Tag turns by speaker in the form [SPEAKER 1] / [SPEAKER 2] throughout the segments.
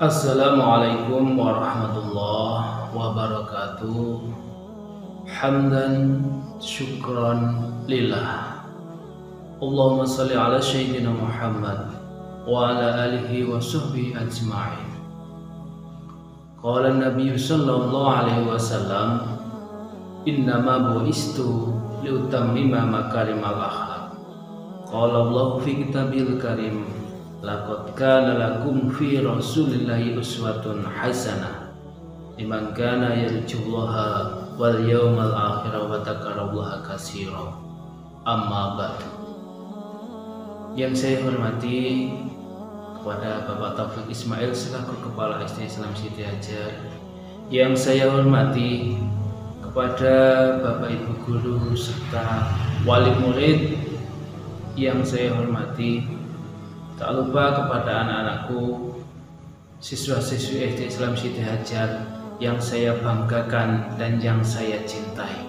[SPEAKER 1] Assalamualaikum warahmatullahi wabarakatuh. Hamdan syukran lillah. Allahumma salli ala sayyidina Muhammad wa ala alihi wa sahbihi ajma'in. Qala Nabi sallallahu alaihi wasallam, innama bu'istu liutammima makarimal akhlaq. Qala Allah fi kitabil karim, laqad kana lakum fi rasulillahi uswatun hasanah liman kana yarjullaha wal yawmal akhir wa dzakarallaha katsiran. Amma ba'du. Yang saya hormati kepada Bapak Taufik Ismail selaku Kepala SD Islam Siti Hajar, yang saya hormati kepada Bapak Ibu guru serta wali murid yang saya hormati, tak lupa kepada anak-anakku, siswa-siswi SD Islam Siti Hajar yang saya banggakan dan yang saya cintai.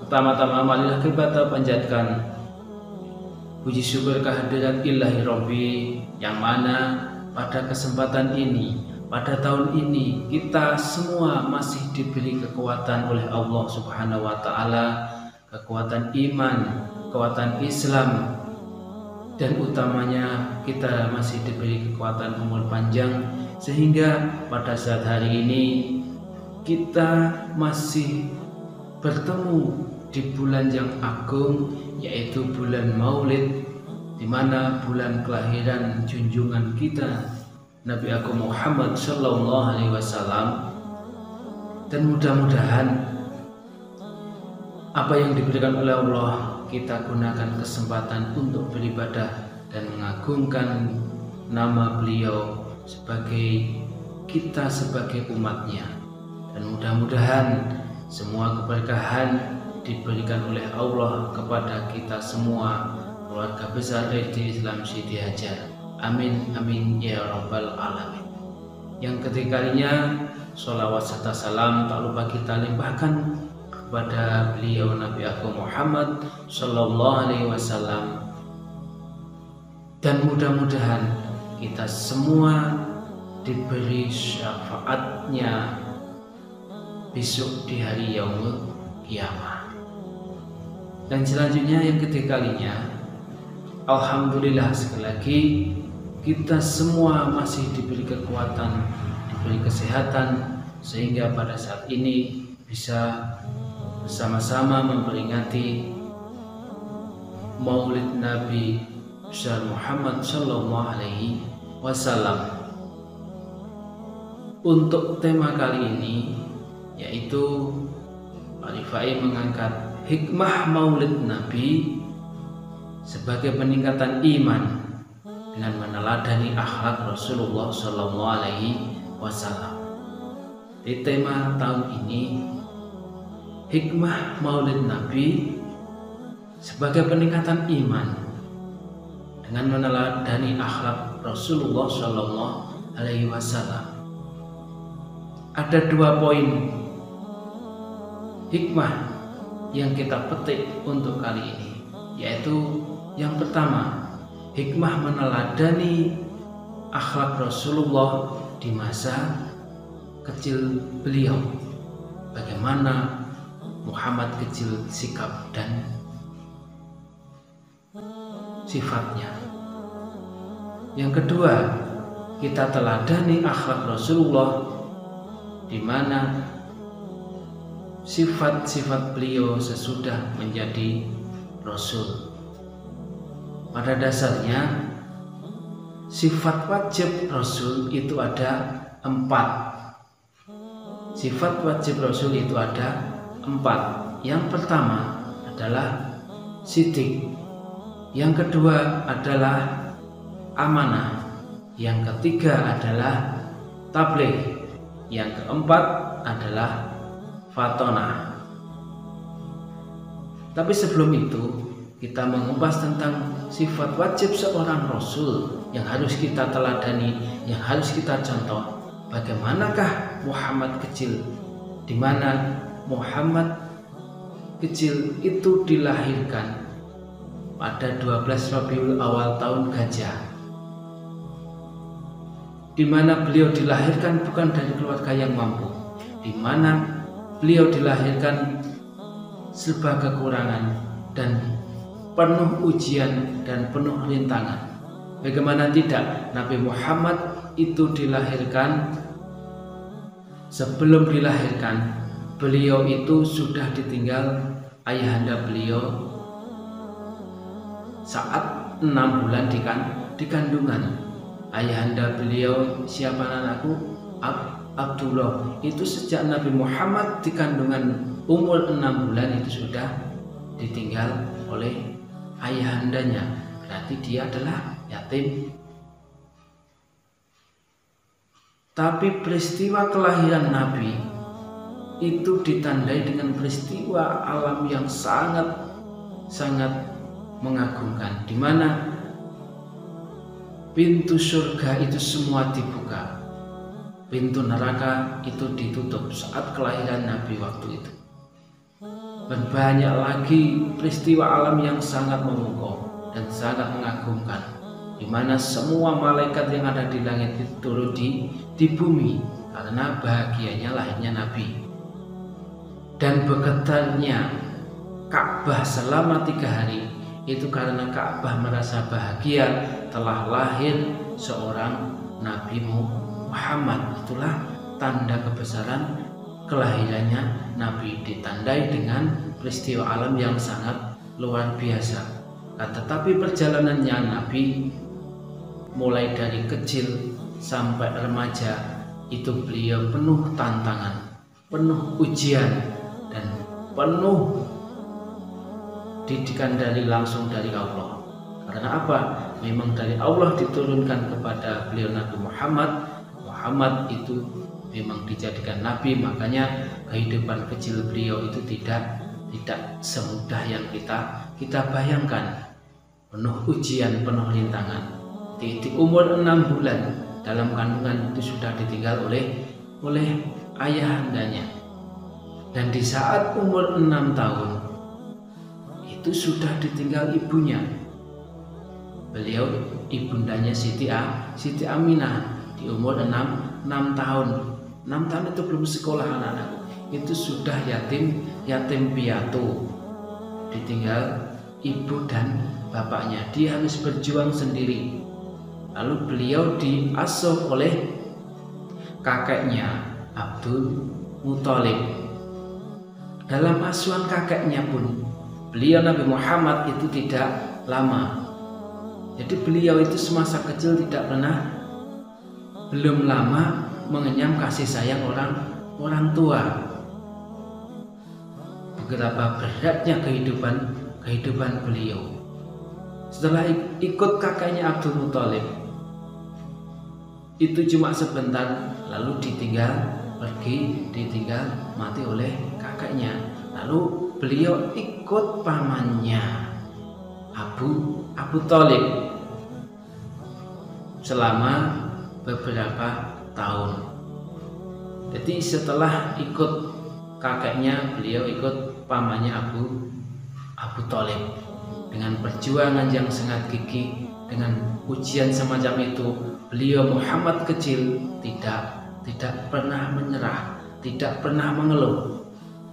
[SPEAKER 1] Pertama-tama marilah kita panjatkan puji syukur kehadirat Ilahi Robbi, yang mana pada kesempatan ini, pada tahun ini, kita semua masih diberi kekuatan oleh Allah Subhanahu wa Ta'ala, kekuatan iman, kekuatan Islam, dan utamanya kita masih diberi kekuatan umur panjang, sehingga pada saat hari ini kita masih bertemu di bulan yang agung, yaitu bulan Maulid, di mana bulan kelahiran junjungan kita Nabi Agung Muhammad Sallallahu Alaihi Wasallam. Dan mudah-mudahan apa yang diberikan oleh Allah, kita gunakan kesempatan untuk beribadah dan mengagungkan nama beliau sebagai kita sebagai umatnya. Dan mudah-mudahan semua keberkahan diberikan oleh Allah kepada kita semua, keluarga besar SD Islam Siti Hajar. Amin amin ya rabbal alamin. Yang ketiga kalinya, sholawat serta salam tak lupa kita limpahkan kepada beliau Nabi Agung Muhammad Sallallahu Alaihi Wasallam, dan mudah-mudahan kita semua diberi syafaatnya besok di hari yaumul kiamah. Dan selanjutnya yang ketiga kalinya, alhamdulillah sekali lagi kita semua masih diberi kekuatan, diberi kesehatan, sehingga pada saat ini bisa bersama-sama memperingati Maulid Nabi besar Muhammad Sallallahu Alaihi Wasallam. Untuk tema kali ini, yaitu Pak Rifai mengangkat hikmah Maulid Nabi sebagai peningkatan iman dengan meneladani akhlak Rasulullah Sallallahu Alaihi Wasallam. Di tema tahun ini, hikmah Maulid Nabi sebagai peningkatan iman dengan meneladani akhlak Rasulullah Sallallahu Alaihi Wasallam. Ada 2 poin hikmah yang kita petik untuk kali ini, yaitu yang pertama, hikmah meneladani akhlak Rasulullah di masa kecil beliau, bagaimana Muhammad kecil sikap dan sifatnya. Yang kedua, kita teladani akhlak Rasulullah di mana sifat-sifat beliau sesudah menjadi Rasul. Pada dasarnya sifat wajib Rasul itu ada 4. Sifat wajib Rasul itu ada 4. Yang pertama adalah siddiq, yang kedua adalah amanah, yang ketiga adalah tabligh, yang keempat adalah fatonah. Tapi sebelum itu kita mengupas tentang sifat wajib seorang Rasul yang harus kita teladani, yang harus kita contoh. Bagaimanakah Muhammad kecil, di mana Muhammad kecil itu dilahirkan pada 12 Rabiul Awal tahun Gajah. di mana beliau dilahirkan bukan dari keluarga yang mampu, di mana beliau dilahirkan serba kekurangan dan penuh ujian dan penuh rintangan. Bagaimana tidak, Nabi Muhammad itu dilahirkan, sebelum dilahirkan beliau itu sudah ditinggal ayahanda beliau saat 6 bulan di kandungan. Ayahanda beliau, siapa anakku? Abdullah. Itu sejak Nabi Muhammad di kandungan umur 6 bulan itu sudah ditinggal oleh ayahandanya. Berarti dia adalah yatim. Tapi peristiwa kelahiran Nabi itu ditandai dengan peristiwa alam yang sangat mengagumkan, di mana pintu surga itu semua dibuka, pintu neraka itu ditutup saat kelahiran Nabi waktu itu. Dan banyak lagi peristiwa alam yang sangat memukau dan sangat mengagumkan, di mana semua malaikat yang ada di langit itu turun di bumi karena bahagianya lahirnya Nabi. Dan bergetarnya Ka'bah selama 3 hari itu karena Ka'bah merasa bahagia telah lahir seorang Nabi Muhammad. Itulah tanda kebesaran kelahirannya Nabi, ditandai dengan peristiwa alam yang sangat luar biasa. Tetapi perjalanannya Nabi mulai dari kecil sampai remaja itu beliau penuh tantangan, penuh ujian, dan penuh didikan langsung dari Allah. Karena apa? Memang dari Allah diturunkan kepada beliau Nabi Muhammad itu memang dijadikan Nabi, makanya kehidupan kecil beliau itu tidak semudah yang kita bayangkan. Penuh ujian, penuh rintangan. Di umur 6 bulan dalam kandungan itu sudah ditinggal oleh ayahandanya. Dan di saat umur 6 tahun itu sudah ditinggal ibunya. Beliau ibundanya Siti Aminah di umur 6 tahun. 6 tahun itu belum sekolah anak-anakku. Itu sudah yatim piatu. Ditinggal ibu dan bapaknya. Dia harus berjuang sendiri. Lalu beliau diasuh oleh kakeknya Abdul Muthalib. Dalam asuhan kakeknya pun beliau Nabi Muhammad itu tidak lama. Jadi beliau itu semasa kecil belum lama mengenyam kasih sayang orang tua. Betapa beratnya kehidupan beliau. Setelah ikut kakaknya Abdul Muthalib itu cuma sebentar, lalu ditinggal mati oleh kakaknya. Lalu beliau ikut pamannya Abu Thalib selama beberapa tahun. Jadi setelah ikut kakeknya, beliau ikut pamannya Abu Thalib. Dengan perjuangan yang sangat gigih, dengan ujian semacam itu, beliau Muhammad kecil tidak pernah menyerah, tidak pernah mengeluh.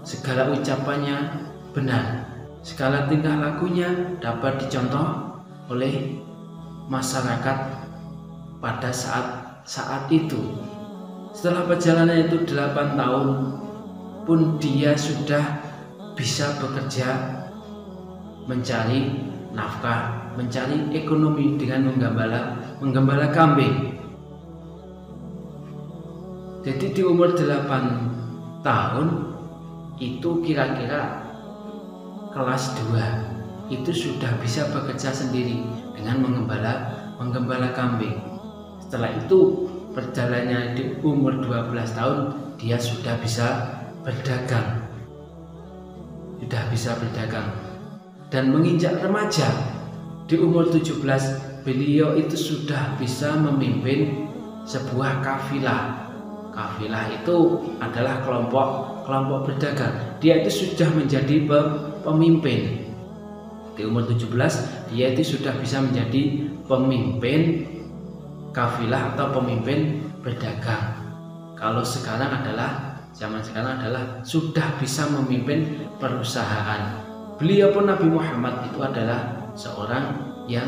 [SPEAKER 1] Segala ucapannya benar, segala tingkah lakunya dapat dicontoh oleh masyarakat pada saat itu. Setelah perjalanan itu 8 tahun pun dia sudah bisa bekerja, mencari nafkah, mencari ekonomi dengan menggembala kambing. Jadi di umur 8 tahun itu kira-kira kelas 2 itu sudah bisa bekerja sendiri dengan menggembala kambing. Setelah itu perjalanannya di umur 12 tahun dia sudah bisa berdagang. Dan menginjak remaja di umur 17 beliau itu sudah bisa memimpin sebuah kafilah. Kafilah itu adalah kelompok berdagang. Dia itu sudah menjadi pemimpin. Di umur 17 dia itu sudah bisa menjadi pemimpin kafilah atau pemimpin berdagang. Kalau sekarang adalah zaman sekarang adalah sudah bisa memimpin perusahaan. Beliau pun Nabi Muhammad itu adalah seorang yang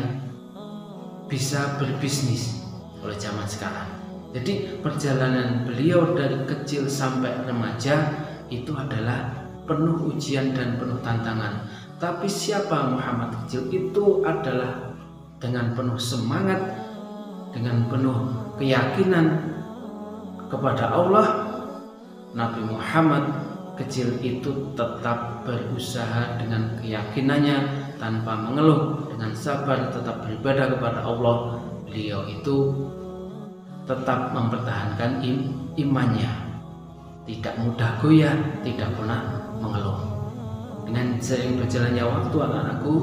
[SPEAKER 1] bisa berbisnis oleh zaman sekarang. Jadi perjalanan beliau dari kecil sampai remaja itu adalah penuh ujian dan penuh tantangan. Tapi siapa Muhammad kecil itu adalah dengan penuh semangat, dengan penuh keyakinan kepada Allah. Nabi Muhammad kecil itu tetap berusaha dengan keyakinannya tanpa mengeluh, dengan sabar tetap beribadah kepada Allah. Beliau itu tetap mempertahankan imannya, tidak mudah goyah, tidak pernah mengeluh. Dengan sering berjalannya waktu anak-anakku,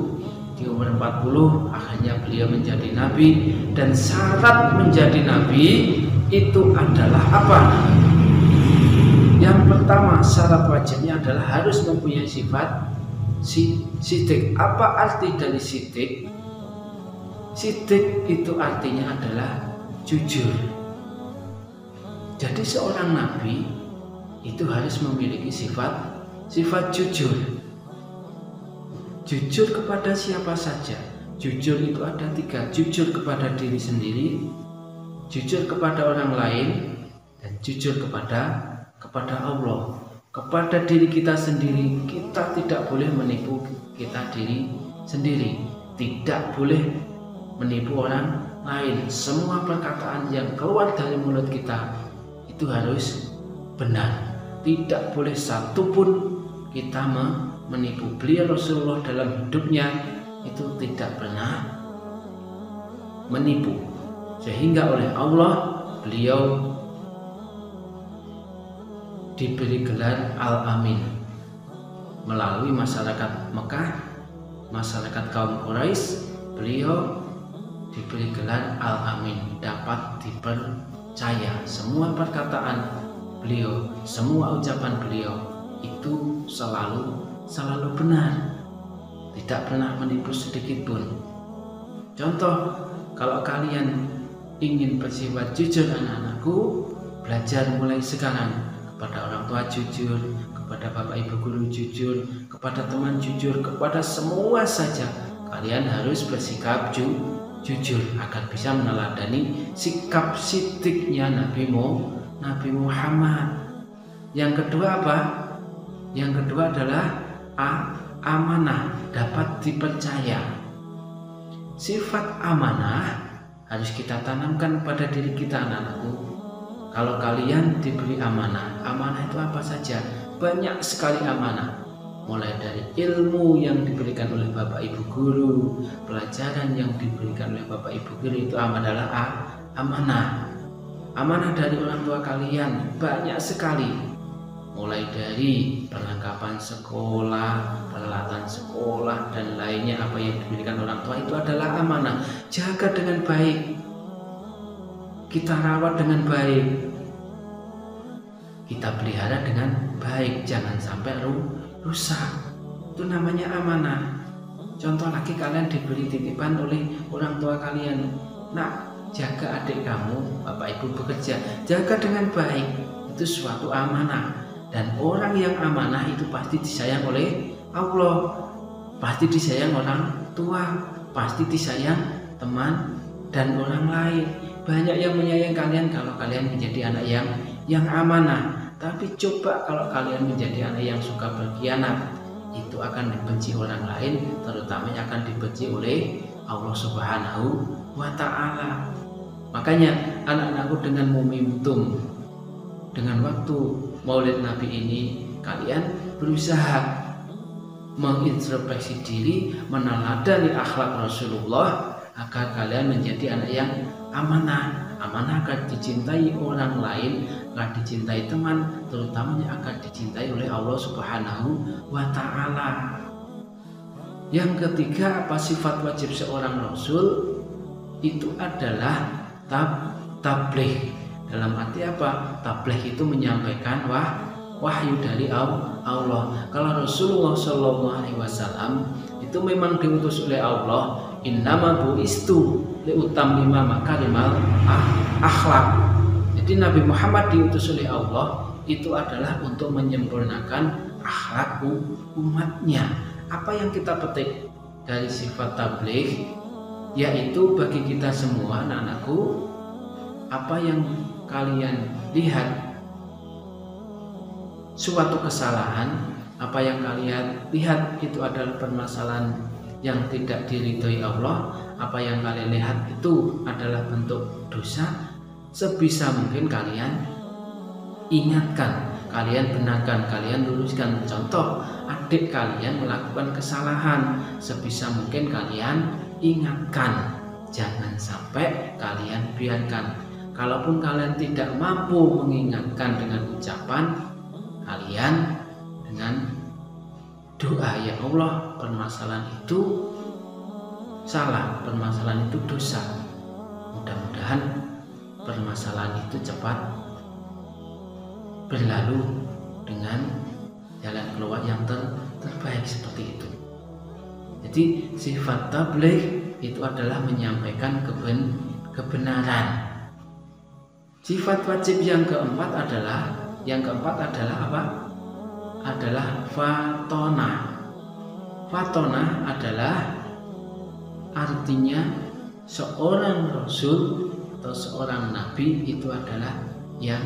[SPEAKER 1] di umur 40 akhirnya beliau menjadi nabi. Dan syarat menjadi nabi itu adalah apa? Yang pertama, syarat wajibnya adalah harus mempunyai sifat siddiq. Apa arti dari siddiq? Siddiq itu artinya adalah jujur. Jadi seorang nabi itu harus memiliki sifat jujur. Jujur kepada siapa saja. Jujur itu ada 3. Jujur kepada diri sendiri, jujur kepada orang lain, dan jujur kepada Allah. Kepada diri kita sendiri, kita tidak boleh menipu kita diri sendiri, tidak boleh menipu orang lain. Semua perkataan yang keluar dari mulut kita itu harus benar. Tidak boleh satupun kita menipu. Beliau Rasulullah dalam hidupnya itu tidak pernah menipu, sehingga oleh Allah beliau diberi gelar Al-Amin melalui masyarakat Mekah, masyarakat kaum Quraisy. Beliau diberi gelar Al-Amin, dapat dipercaya. Semua perkataan beliau, semua ucapan beliau itu selalu benar, tidak pernah menipu sedikit pun. Contoh, kalau kalian ingin bersifat jujur anak-anakku, belajar mulai sekarang. Kepada orang tua jujur, kepada bapak ibu guru jujur, kepada teman jujur, kepada semua saja kalian harus bersikap jujur agar bisa meneladani sikap siddiqnya Nabi Muhammad. Yang kedua apa? Yang kedua adalah amanah, dapat dipercaya. Sifat amanah harus kita tanamkan pada diri kita, anak-anakku. Kalau kalian diberi amanah, amanah itu apa saja? Banyak sekali amanah. Mulai dari ilmu yang diberikan oleh bapak ibu guru, pelajaran yang diberikan oleh bapak ibu guru itu adalah amanah. Amanah dari orang tua kalian banyak sekali. Mulai dari perlengkapan sekolah, peralatan sekolah, dan lainnya apa yang diberikan orang tua itu adalah amanah. Jaga dengan baik, kita rawat dengan baik, kita pelihara dengan baik, jangan sampai rusak. Itu namanya amanah. Contoh lagi, kalian diberi titipan oleh orang tua kalian, nak, jaga adik kamu, bapak ibu bekerja, jaga dengan baik. Itu suatu amanah. Dan orang yang amanah itu pasti disayang oleh Allah, pasti disayang orang tua, pasti disayang teman dan orang lain. Banyak yang menyayang kalian kalau kalian menjadi anak yang amanah. Tapi coba kalau kalian menjadi anak yang suka berkhianat, itu akan dibenci orang lain, terutamanya akan dibenci oleh Allah Subhanahu wa Ta'ala. Makanya anak-anakku, dengan momentum, dengan waktu Maulid Nabi ini, kalian berusaha mengintrospeksi diri, meneladani akhlak Rasulullah agar kalian menjadi anak yang amanah. Amanah agar dicintai orang lain, agar dicintai teman, terutamanya agar dicintai oleh Allah Subhanahu wa Ta'ala. Yang ketiga, apa sifat wajib seorang Rasul? Itu adalah tabligh. Dalam arti apa? Tabligh itu menyampaikan wahyu dari Allah. Kalau Rasulullah SAW itu memang diutus oleh Allah, innama bu'istu liutammima makarimal akhlak. Jadi Nabi Muhammad diutus oleh Allah itu adalah untuk menyempurnakan akhlak umatnya. Apa yang kita petik dari sifat tabligh, yaitu bagi kita semua anak-anakku, apa yang kalian lihat suatu kesalahan, apa yang kalian lihat itu adalah permasalahan yang tidak diridhoi Allah, apa yang kalian lihat itu adalah bentuk dosa, sebisa mungkin kalian ingatkan, kalian benarkan, kalian luruskan. Contoh, adik kalian melakukan kesalahan, sebisa mungkin kalian ingatkan, jangan sampai kalian biarkan. Kalaupun kalian tidak mampu mengingatkan dengan ucapan, kalian dengan doa, ya Allah, permasalahan itu salah, permasalahan itu dosa, mudah-mudahan permasalahan itu cepat berlalu dengan jalan keluar yang terbaik, seperti itu. Jadi sifat tabligh itu adalah menyampaikan kebenaran. Sifat wajib yang keempat adalah apa? Adalah fatonah. Fatonah adalah artinya seorang rasul atau seorang nabi itu adalah yang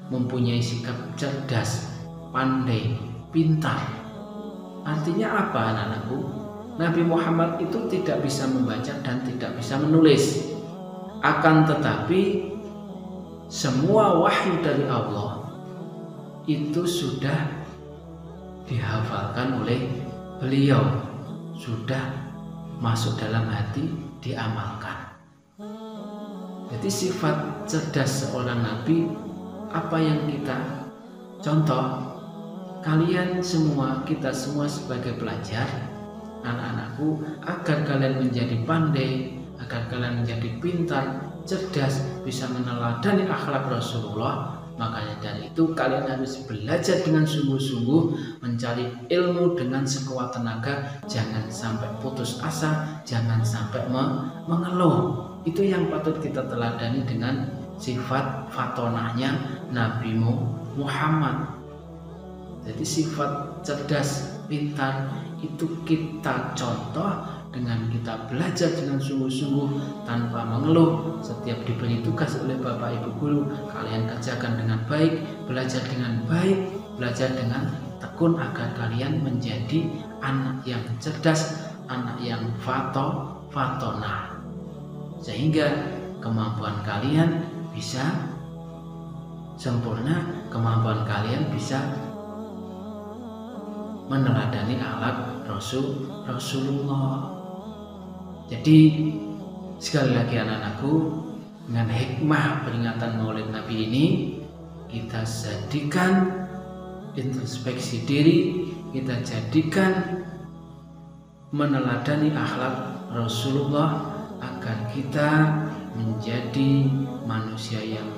[SPEAKER 1] mempunyai sikap cerdas, pandai, pintar. Artinya apa, anak-anakku? Nabi Muhammad itu tidak bisa membaca dan tidak bisa menulis. Akan tetapi semua wahyu dari Allah itu sudah dihafalkan oleh beliau, sudah masuk dalam hati, diamalkan. Jadi sifat cerdas seorang nabi, apa yang kita contoh, kalian semua, kita semua sebagai pelajar, anak-anakku, agar kalian menjadi pandai, agar kalian menjadi pintar, cerdas, bisa meneladani akhlak Rasulullah. Makanya dari itu kalian harus belajar dengan sungguh-sungguh, mencari ilmu dengan sekuat tenaga, jangan sampai putus asa, jangan sampai mengeluh. Itu yang patut kita teladani dengan sifat fatonahnya Nabi Muhammad. Jadi sifat cerdas, pintar itu kita contoh dengan kita belajar dengan sungguh-sungguh tanpa mengeluh. Setiap diberi tugas oleh Bapak Ibu guru, kalian kerjakan dengan baik, belajar dengan baik, belajar dengan tekun agar kalian menjadi anak yang cerdas, anak yang fatonah, sehingga kemampuan kalian bisa sempurna, kemampuan kalian bisa meneladani akhlak Rasulullah. Jadi sekali lagi anak-anakku, dengan hikmah peringatan Maulid Nabi ini, kita jadikan introspeksi diri, kita jadikan meneladani akhlak Rasulullah agar kita menjadi manusia yang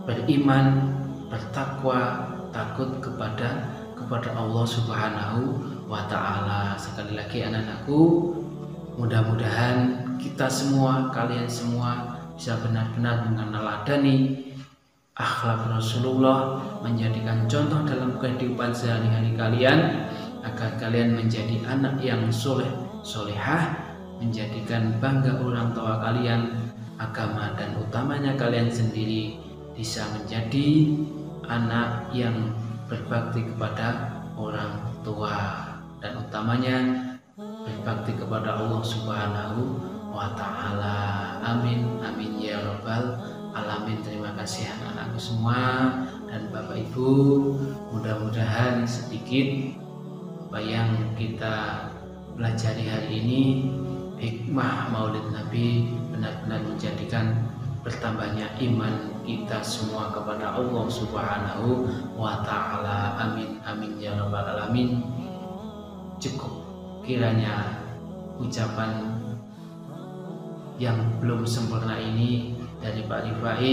[SPEAKER 1] beriman, bertakwa, takut kepada Allah Subhanahu wa Ta'ala. Sekali lagi anak-anakku, mudah-mudahan kita semua, kalian semua bisa benar-benar meneladani akhlak Rasulullah, menjadikan contoh dalam kehidupan sehari-hari kalian, agar kalian menjadi anak yang solehah, menjadikan bangga orang tua kalian, agama dan utamanya kalian sendiri bisa menjadi anak yang berbakti kepada orang tua, dan utamanya berbakti kepada Allah Subhanahu wa Ta'ala. Amin, amin ya rabbal alamin. Terima kasih anak-anakku semua dan Bapak Ibu. Mudah-mudahan sedikit apa yang kita pelajari hari ini, hikmah Maulid Nabi, benar-benar menjadikan bertambahnya iman kita semua kepada Allah Subhanahu wa Ta'ala. Amin, amin ya rabbal alamin. Cukup kiranya ucapan yang belum sempurna ini dari Pak Rifai,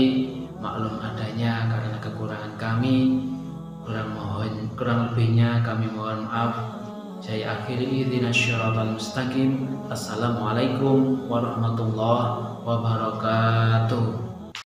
[SPEAKER 1] maklum adanya karena kekurangan kami, kurang lebihnya kami mohon maaf. Saya akhiri ihdinas syiratal mustaqim. Assalamualaikum warahmatullahi wabarakatuh.